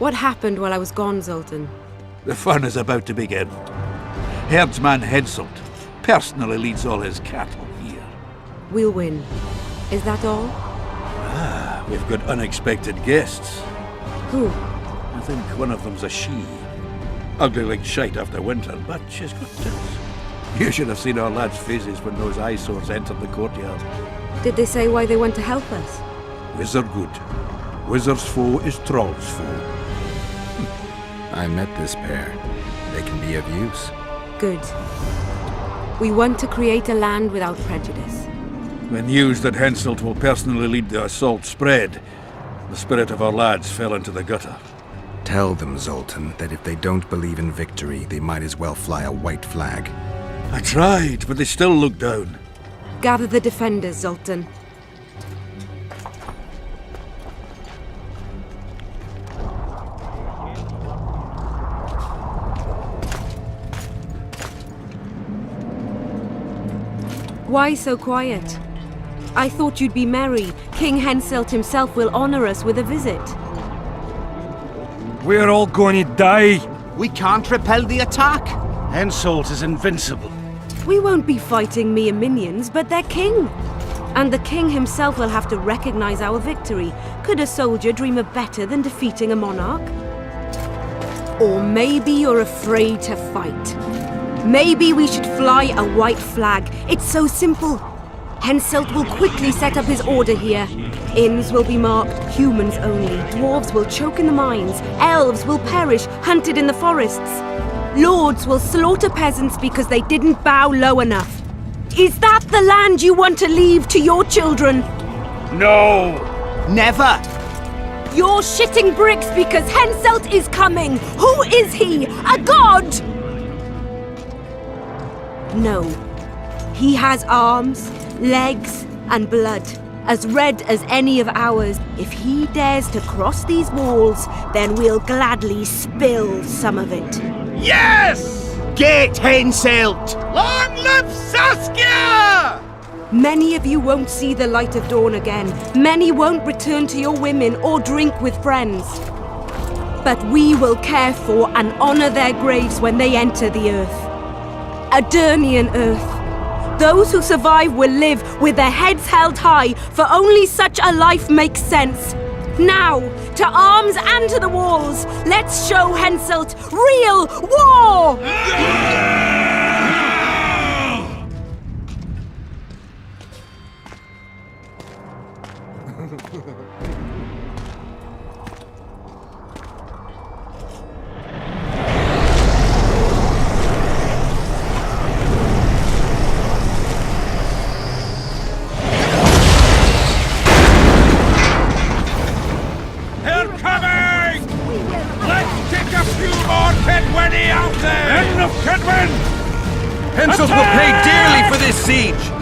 What happened while I was gone, Zoltan? The fun is about to begin. Herdsman Henselt personally leads all his cattle here. We'll win. Is that all? We've got unexpected guests. Who? I think one of them's a she. Ugly like shite after winter, but she's got tits. You should have seen our lads' faces when those eyesores entered the courtyard. Did they say why they went to help us? Wizard good. Wizard's foe is Troll's foe. I met this pair. They can be of use. Good. We want to create a land without prejudice. When news that Henselt will personally lead the assault spread, the spirit of our lads fell into the gutter. Tell them, Zoltan, that if they don't believe in victory, they might as well fly a white flag. I tried, but they still look down. Gather the defenders, Zoltan. Why so quiet? I thought you'd be merry. King Henselt himself will honor us with a visit. We're all going to die. We can't repel the attack. Henselt is invincible. We won't be fighting mere minions, but their king. And the king himself will have to recognize our victory. Could a soldier dream of better than defeating a monarch? Or maybe you're afraid to fight. Maybe we should fly a white flag. It's so simple. Henselt will quickly set up his order here. Inns will be marked humans only. Dwarves will choke in the mines. Elves will perish, hunted in the forests. Lords will slaughter peasants because they didn't bow low enough. Is that the land you want to leave to your children? No! Never! You're shitting bricks because Henselt is coming! Who is he? A god? No. He has arms, legs, and blood, as red as any of ours. If he dares to cross these walls, then we'll gladly spill some of it. Yes! Get Henselt! Long live Saskia! Many of you won't see the light of dawn again. Many won't return to your women or drink with friends. But we will care for and honor their graves when they enter the earth. Adernian earth. Those who survive will live with their heads held high, for only such a life makes sense. Now, to arms and to the walls, let's show Henselt real war! Henselt will pay dearly for this siege!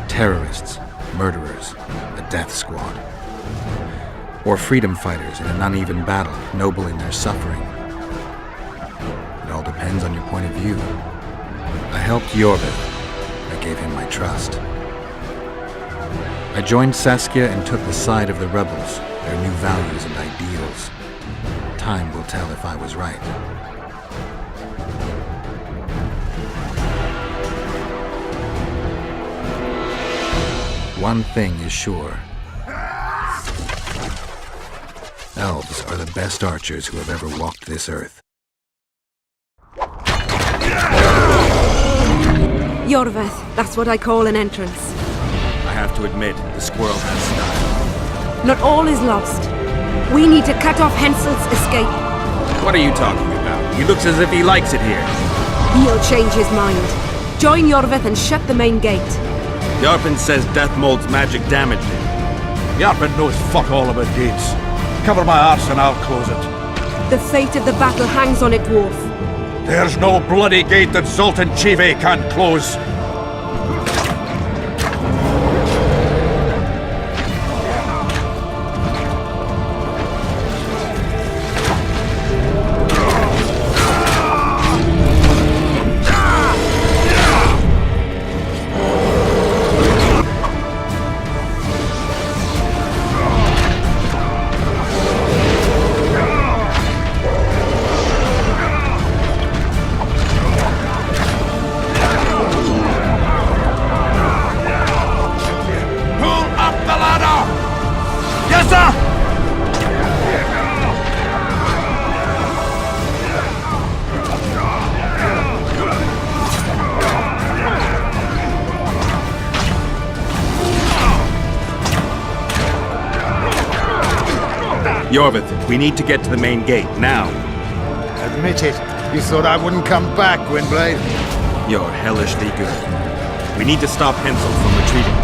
Terrorists, murderers, a death squad. Or freedom fighters in an uneven battle, noble in their suffering. It all depends on your point of view. I helped Yorvith. I gave him my trust. I joined Saskia and took the side of the rebels, their new values and ideals. Time will tell if I was right. One thing is sure. Elves are the best archers who have ever walked this earth. Yorvith, that's what I call an entrance. I have to admit, the squirrel has style. Not all is lost. We need to cut off Henselt's escape. What are you talking about? He looks as if he likes it here. He'll change his mind. Join Yorvith and shut the main gate. Yarpen says death mold's magic damaged it. Yarpen knows fuck all about gates. Cover my arse and I'll close it. The fate of the battle hangs on it, dwarf. There's no bloody gate that Zoltan Chive can't close. Yorvith, we need to get to the main gate, now. Admit it. You thought I wouldn't come back, Gwynblade? You're hellishly good. We need to stop Hensel from retreating.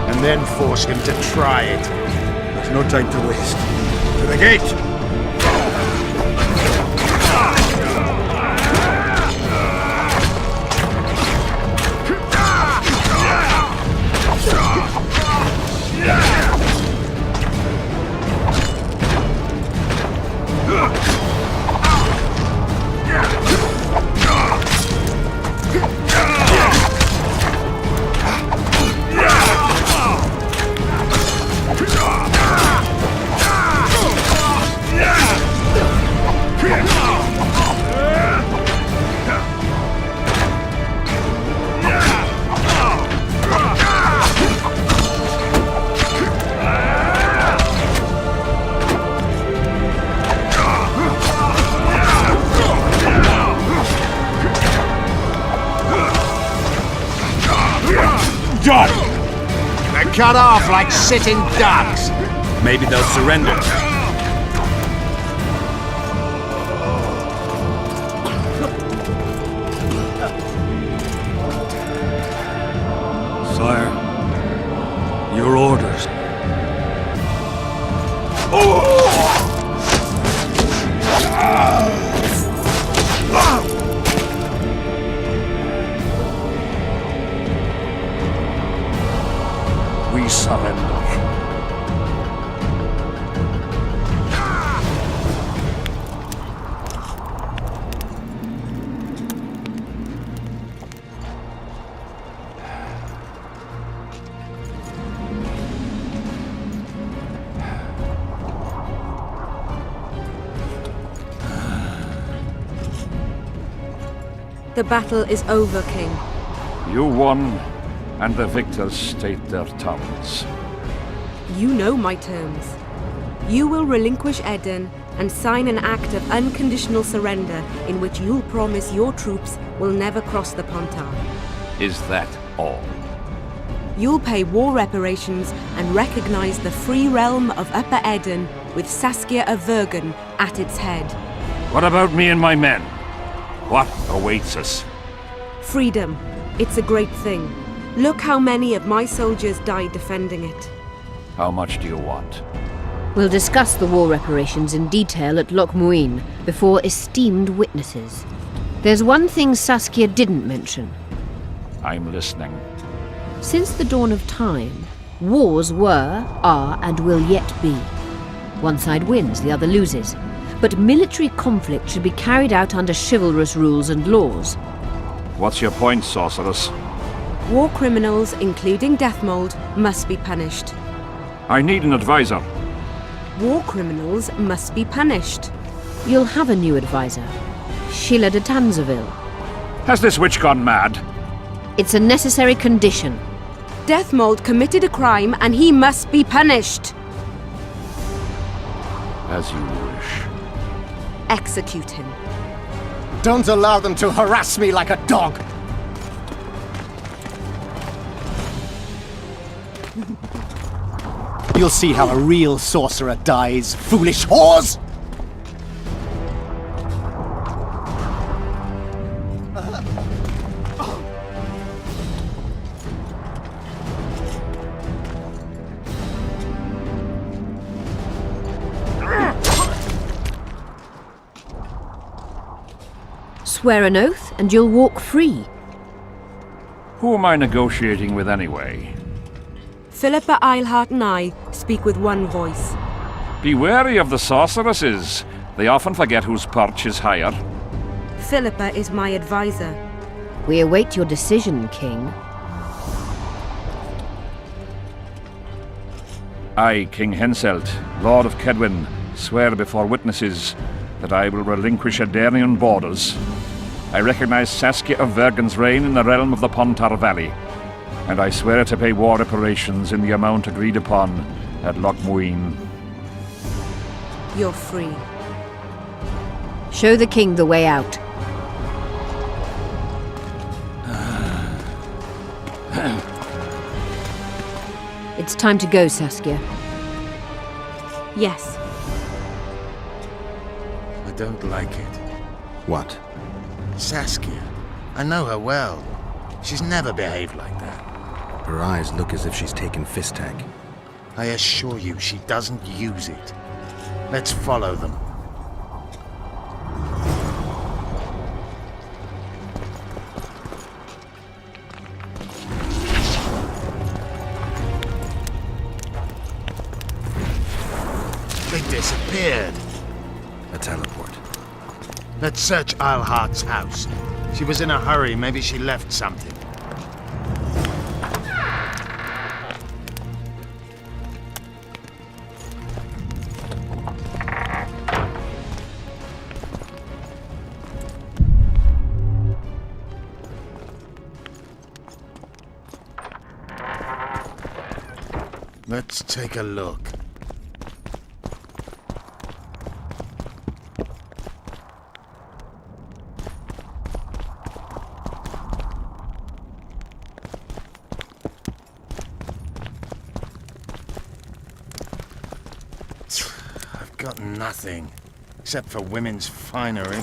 And then force him to try it. There's no time to waste. To the gate! Done! They're cut off like sitting ducks. Maybe they'll surrender. Sire, your orders. We surrender. The battle is over, King. You won, and the victors state their terms. You know my terms. You will relinquish Eden and sign an act of unconditional surrender in which you'll promise your troops will never cross the Pontar. Is that all? You'll pay war reparations and recognize the free realm of Upper Eden with Saskia of Vergen at its head. What about me and my men? What awaits us? Freedom. It's a great thing. Look how many of my soldiers died defending it. How much do you want? We'll discuss the war reparations in detail at Loch Muin before esteemed witnesses. There's one thing Saskia didn't mention. I'm listening. Since the dawn of time, wars were, are, and will yet be. One side wins, the other loses. but military conflict should be carried out under chivalrous rules and laws. What's your point, sorceress? War criminals, including Deathmold, must be punished. I need an advisor. War criminals must be punished. You'll have a new advisor, Sheila de Tanzaville. Has this witch gone mad? It's a necessary condition. Deathmold committed a crime and he must be punished. As you wish. Execute him. Don't allow them to harass me like a dog! You'll see how a real sorcerer dies, foolish whores! Swear an oath and you'll walk free. Who am I negotiating with anyway? Philippa Eilhart and I speak with one voice. Be wary of the sorceresses. They often forget whose perch is higher. Philippa is my advisor. We await your decision, King. I, King Henselt, Lord of Kedwin, swear before witnesses that I will relinquish Adarian borders. I recognize Saskia of Vergen's reign in the realm of the Pontar Valley, and I swear to pay war reparations in the amount agreed upon at Loch Muin. You're free. Show the king the way out. It's time to go, Saskia. Yes. I don't like it. What? Saskia. I know her well. She's never behaved like that. Her eyes look as if she's taken Fistak. I assure you, she doesn't use it. Let's follow them. They disappeared. A teleport. Let's search Eilhart's house. She was in a hurry. Maybe she left something. Let's take a look. I've got nothing, except for women's finery.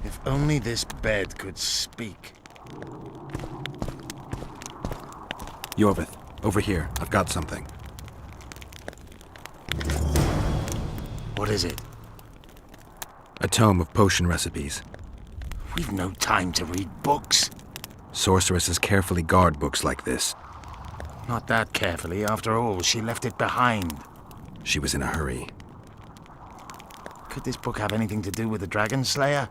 If only this bed could speak. Yorvith, over here. I've got something. What is it? A tome of potion recipes. We've no time to read books. Sorceresses carefully guard books like this. Not that carefully. After all, she left it behind. She was in a hurry. Could this book have anything to do with the Dragon Slayer?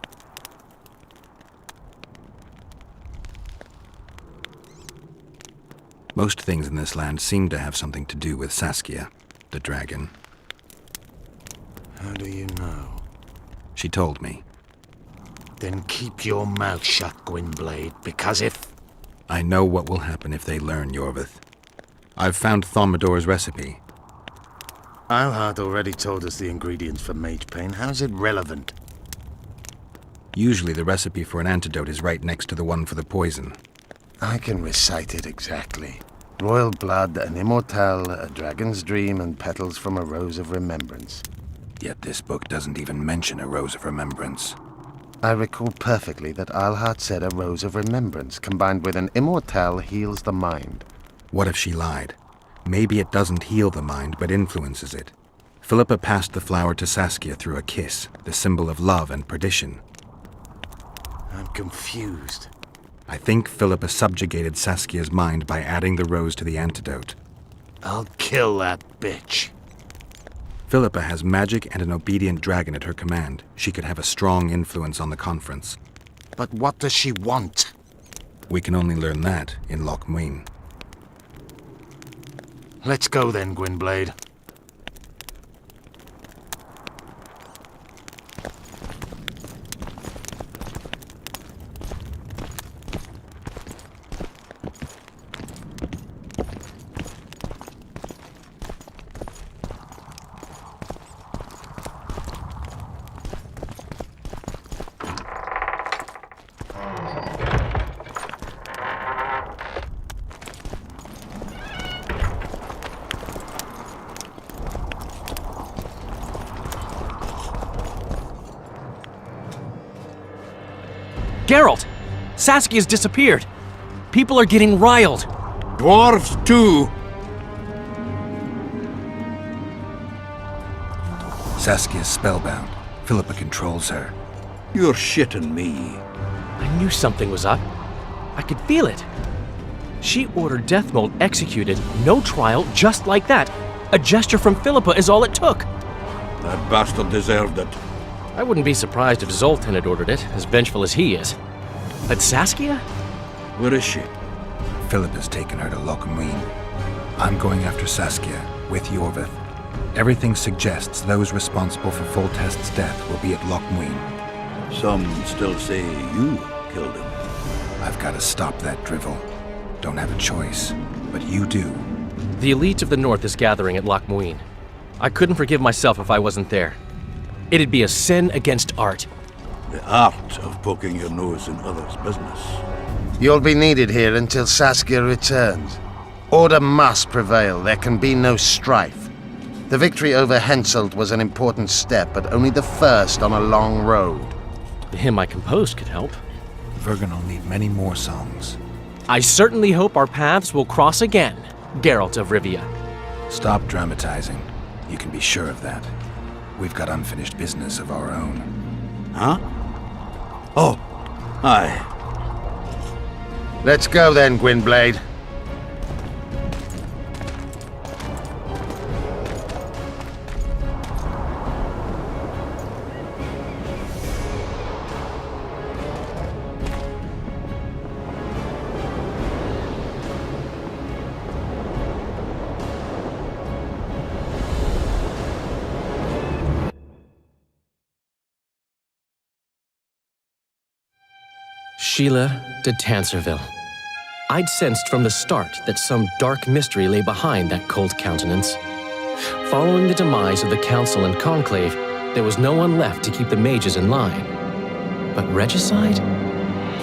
Most things in this land seem to have something to do with Saskia, the dragon. How do you know? She told me. Then keep your mouth shut, Gwynblade, because if... I know what will happen if they learn, Yorvith. I've found Thaumadour's recipe. Eilhart already told us the ingredients for mage pain. How's it relevant? Usually the recipe for an antidote is right next to the one for the poison. I can recite it exactly. Royal blood, an immortal, a dragon's dream, and petals from a rose of remembrance. Yet this book doesn't even mention a rose of remembrance. I recall perfectly that Eilhart said a rose of remembrance combined with an immortal heals the mind. What if she lied? Maybe it doesn't heal the mind, but influences it. Philippa passed the flower to Saskia through a kiss, the symbol of love and perdition. I'm confused. I think Philippa subjugated Saskia's mind by adding the rose to the antidote. I'll kill that bitch. Philippa has magic and an obedient dragon at her command. She could have a strong influence on the conference. But what does she want? We can only learn that in Loch Muin. Let's go then, Gwynblade. Geralt! Saskia's disappeared! People are getting riled! Dwarves, too! Saskia's spellbound. Philippa controls her. You're shitting me. I knew something was up. I could feel it. She ordered Deathmold executed, no trial, just like that. A gesture from Philippa is all it took. That bastard deserved it. I wouldn't be surprised if Zoltan had ordered it, as vengeful as he is. But Saskia? Where is she? Philippa's taken her to Loch Muin. I'm going after Saskia, with Yorvith. Everything suggests those responsible for Foltest's death will be at Loch Muin. Some still say you killed him. I've got to stop that drivel. Don't have a choice, but you do. The elite of the North is gathering at Loch Muin. I couldn't forgive myself if I wasn't there. It'd be a sin against art. The art of poking your nose in others' business. You'll be needed here until Saskia returns. Order must prevail. There can be no strife. The victory over Henselt was an important step, but only the first on a long road. The hymn I composed could help. Vergen will need many more songs. I certainly hope our paths will cross again, Geralt of Rivia. Stop dramatizing. You can be sure of that. We've got unfinished business of our own. Huh? Oh, aye. Let's go then, Gwynblade. Sheila de Tanserville. I'd sensed from the start that some dark mystery lay behind that cold countenance. Following the demise of the Council and Conclave, there was no one left to keep the mages in line. But regicide?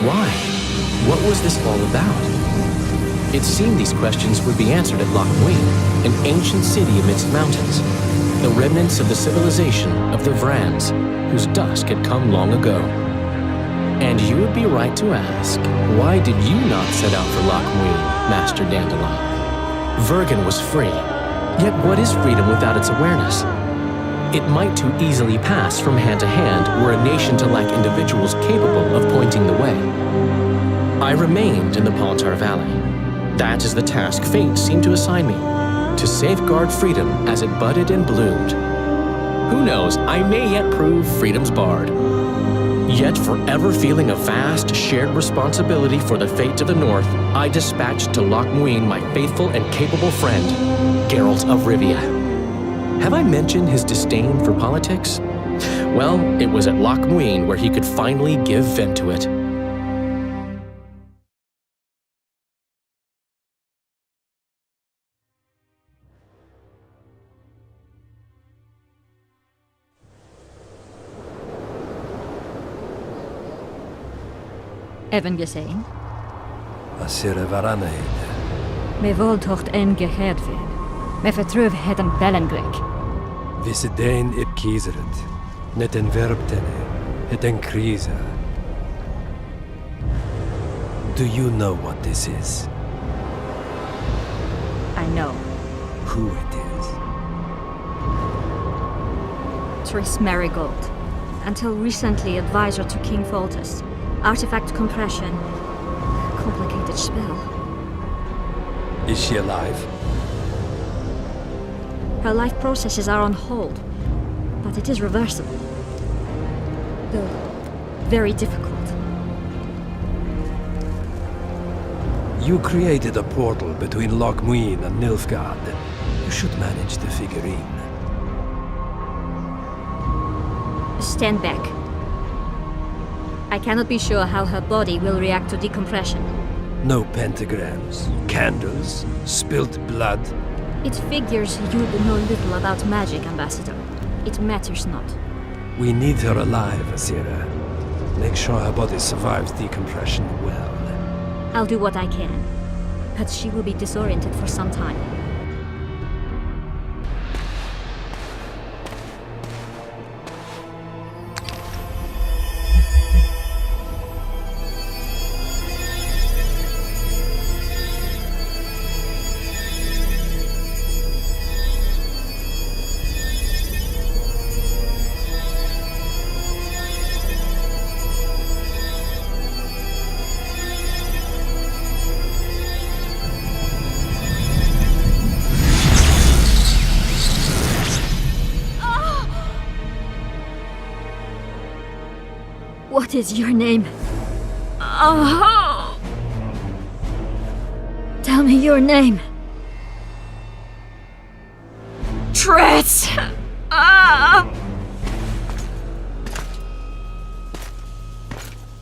Why? What was this all about? It seemed these questions would be answered at Loch Muin, an ancient city amidst mountains, the remnants of the civilization of the Vrans, whose dusk had come long ago. And you would be right to ask, why did you not set out for Loch Muin, Master Dandelion? Vergen was free. Yet what is freedom without its awareness? It might too easily pass from hand to hand were a nation to lack individuals capable of pointing the way. I remained in the Pontar Valley. That is the task fate seemed to assign me, to safeguard freedom as it budded and bloomed. Who knows, I may yet prove freedom's bard. Yet, forever feeling a vast, shared responsibility for the fate of the North, I dispatched to Loch Muin my faithful and capable friend, Geralt of Rivia. Have I mentioned his disdain for politics? Well, it was at Loch Muin where he could finally give vent to it. Even gesehen? Asire varanheid. Me voltocht en geheerd werden. Me vertrouw het een bellengrek. Visse dein kiezeret. Net en verbtene. Het en kriza. Do you know what this is? I know. Who it is? Triss Marigold. Until recently advisor to King Foltest. Artifact compression. Complicated spell. Is she alive? Her life processes are on hold. But it is reversible. Though very difficult. You created a portal between Loch Muin and Nilfgaard. You should manage the figurine. Stand back. I cannot be sure how her body will react to decompression. No pentagrams, candles, spilt blood. It figures you know little about magic, Ambassador. It matters not. We need her alive, Asira. Make sure her body survives decompression well. I'll do what I can. But she will be disoriented for some time. What is your name? Oh! Tell me your name. Triss!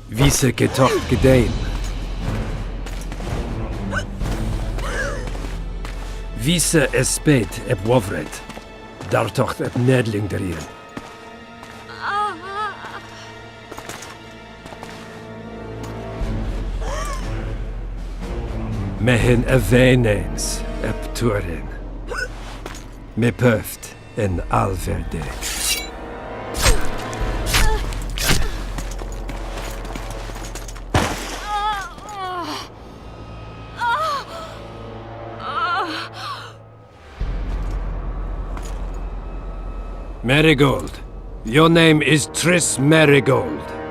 Visse getocht gedein. Visse espeit eb wovred. Dartocht eb nedling derien. Mehen eveneens eb turin. Me pöft en alverde. Marigold. Your name is Triss Marigold.